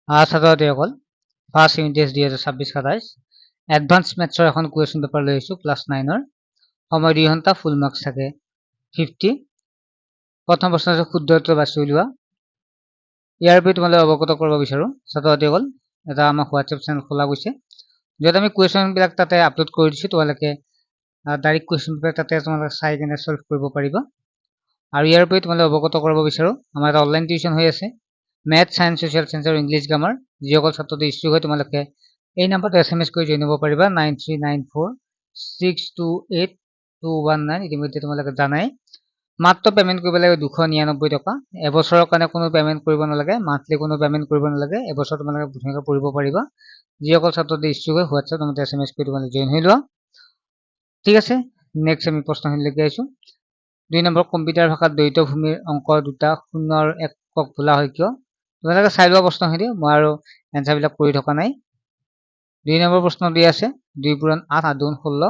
ছাত্ৰ-ছাত্ৰীসকল first unit test 2026-27 advance মেথছৰ এখন question paper লৈ আহিছোঁ ক্লাছ 9ৰ সময় 2 ঘণ্টা ফুল মাৰ্কছ থাকে 50 প্ৰথম প্ৰশ্ন আছে শুদ্ধ উত্তৰ বাছি উলিওৱা ইয়াৰ বিষয়ে তোমালোকে অৱগত কৰিব বিচাৰো ছাত্ৰ-ছাত্ৰীসকল এটা আমাৰ হোৱাটছএপ চেনেল খোলা গৈছে য'ত আমি কুৱেশ্যন বিলাক তাতে আপলোড কৰি দিছোঁ তোমালোকে ডাইৰেক্ট কুৱেশ্যন পেপাৰ তাতে তোমালোকে চাই কিনে সলভ কৰিব পাৰিবা আৰু ইয়াৰ বিষয়ে তোমালোকে অৱগত কৰিব বিচাৰো আমাৰ এটা অনলাইন টিউচন হৈ আছে Math, Science, Social Science আৰু ইংলিছ গ্ৰামাৰ যিসকল ছাত্ৰতে ইচ্ছুক হয় তোমালোকে এই নম্বৰটো SMS কৰি জইন হ'ব পাৰিবা 9394628219 ইতিমধ্যে তোমালোকে জানাই মাত্ৰ পেমেন্ট কৰিব লাগে 299 টকা এবছৰৰ কাৰণে কোনো পেমেন্ট কৰিব নালাগে মান্থলি কোনো পেমেন্ট কৰিব নালাগে এবছৰ তোমালোকে ধুনীয়াকৈ পঢ়িব পাৰিবা যিসকল ছাত্ৰতে ইচ্ছুক হয় হোৱাটছআপ নম্বৰতে SMS কৰি তোমালোকে জইন হৈ লোৱা ঠিক আছে নেক্সট আমি প্ৰশ্নখিনিলৈকে আহিছো 2 নম্বৰ কম্পিউটাৰ ভাষাত দ্বৈত ভূমিৰ অংক দুটা শূন্য আৰু একক ভুলা হয় কিয় তোমালোকে চাই লোৱা প্ৰশ্নখিনি মই আৰু এনসাৰ বিলাক কৰি থকা নাই 2 নম্বৰ প্ৰশ্ন দিয়া আছে 2 পূৰণ 8 8 গুণ 16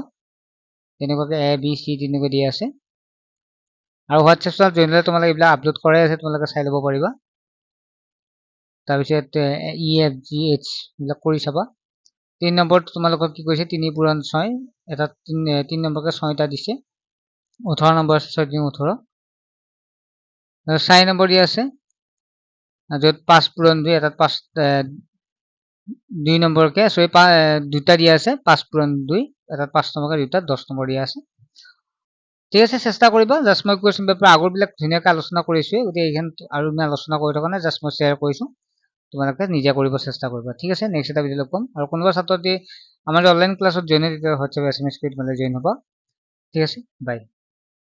তেনেকুৱাকৈ A B C তেনেকৈ দিয়া আছে আৰু হোৱাটছএপত জইন হ'লে তোমালোকে এইবিলাক আপলোড কৰাই আছে তোমালোকে চাই ল'ব পাৰিবা তাৰপিছত E F G H এইবিলাক কৰি চাবা 3 নম্বৰত তোমালোকক কি কৈছে 3 পূৰণ 6 এটা 3 নম্বৰকে 6টা দিছে 18 নম্বৰ 6 দিন 18 4 নম্বৰ দিয়া আছে য'ত 5 পূৰণ 2 এটাত 5 2 নম্বৰকে সৰি দুটা দিয়া আছে 5 পূৰণ 2 এটাত 5 নম্বৰকে দুটা 10 নম্বৰ দিয়া আছে ঠিক আছে চেষ্টা কৰিবা জাস্ট মই কুৱেশ্যন পেপাৰ আগৰবিলাক ধুনীয়াকৈ আলোচনা কৰিছোঁ গতিকে এইখন আৰু মই আলোচনা কৰি থকা নাই জাস্ট মই শ্বেয়াৰ কৰিছোঁ তোমালোকে নিজে কৰিব চেষ্টা কৰিবা ঠিক আছে নেক্সট এটা ভিডিঅ' লগ পাম আৰু কোনোবা ছাত্ৰটি আমাৰ অনলাইন ক্লাছত জইন হয় তেতিয়া হোৱাটছএপ SMS কৰি তোমালোকে জইন হ'ব ঠিক আছে বাই